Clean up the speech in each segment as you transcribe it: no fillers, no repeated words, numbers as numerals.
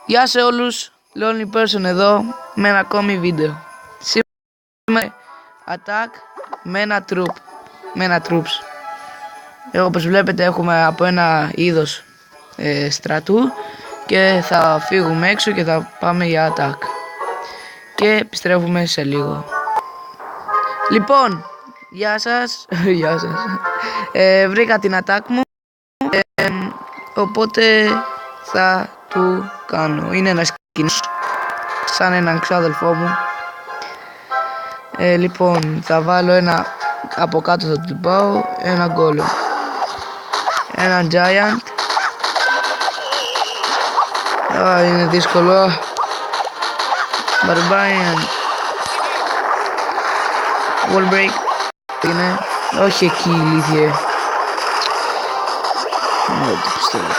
Γεια σε όλους, Lonely Person εδώ με ένα ακόμη βίντεο. Σήμερα attack με ένα troops. Όπως βλέπετε έχουμε από ένα είδος στρατού και θα φύγουμε έξω και θα πάμε για attack. Και επιστρέφουμε σε λίγο. Λοιπόν, γεια σας, γεια σας. Βρήκα την attack μου, οπότε θα του κάνω. Είναι ένα σκηνός σαν έναν ξάδελφό μου. Λοιπόν, θα βάλω ένα από κάτω, θα του πάω ένα γκόλο, ένα giant. Είναι δύσκολο. Barbarian wall break είναι. Όχι εκεί, ηλίθιε. Δεν το πιστεύω.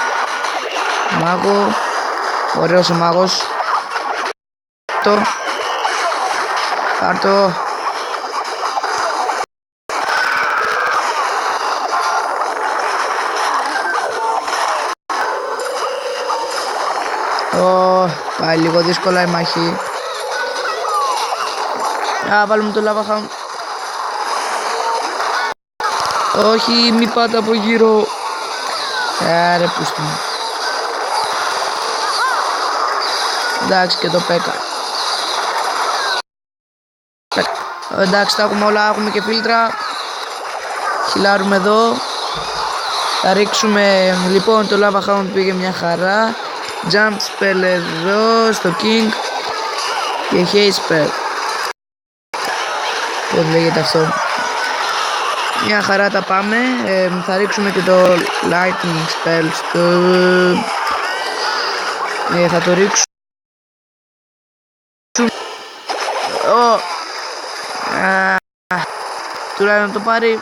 Μάγο. Ωραίος ο μάγος. Κάρτο. Πάει λίγο δύσκολα η μάχη. Βάλουμε το lava hound. Όχι, μη πάτε από γύρω. Ρε πούστη μου. Εντάξει, και το πέκα. Εντάξει, τα έχουμε όλα, έχουμε και φίλτρα. Χιλάρουμε εδώ. Θα ρίξουμε, λοιπόν, το lava hound πήγε μια χαρά. Jump spell εδώ στο king. Και haste spell. Πώς λέγεται αυτό. Μια χαρά τα πάμε. Θα ρίξουμε και το lightning spell στο... θα το ρίξουμε. Τώρα να το πάρει.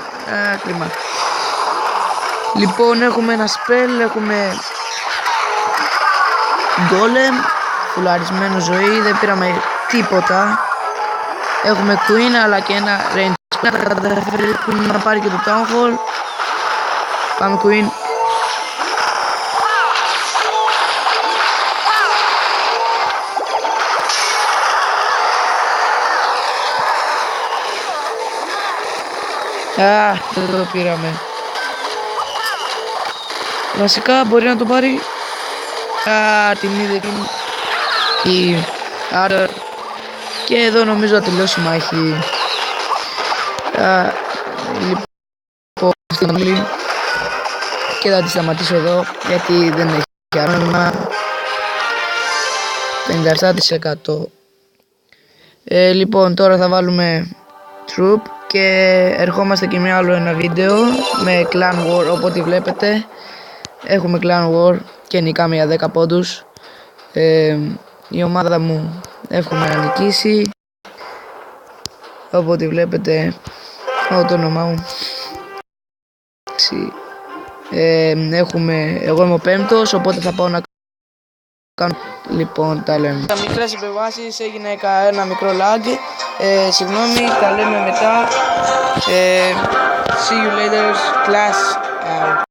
Κρίμα. Λοιπόν, έχουμε ένα spell. Έχουμε golem. Φουλαρισμένο ζωή. Δεν πήραμε τίποτα. Έχουμε queen αλλά και ένα range. Να πάρει και το town hall. Πάμε queen. Δεν το πήραμε. Βασικά μπορεί να το πάρει. Την είδε εκείνη. Άρα και εδώ νομίζω θα τελειώσει η μάχη. Λοιπόν, και θα τη σταματήσω εδώ γιατί δεν έχει άνομα. 57%. Λοιπόν, τώρα θα βάλουμε troop και ερχόμαστε και με άλλο ένα βίντεο με clan war. Οπότε βλέπετε έχουμε clan war και νικάμε για 10 πόντους. Η ομάδα μου εύχομαι να νικήσει. Οπότε βλέπετε το όνομά μου. Εγώ είμαι ο πέμπτος, οπότε θα πάω να κάνω. Λοιπόν, τα λέμε. Τα μικρές υπερβάσεις έγινε ένα μικρό lag. Συγγνώμη, τα λέμε μετά. See you later, class out.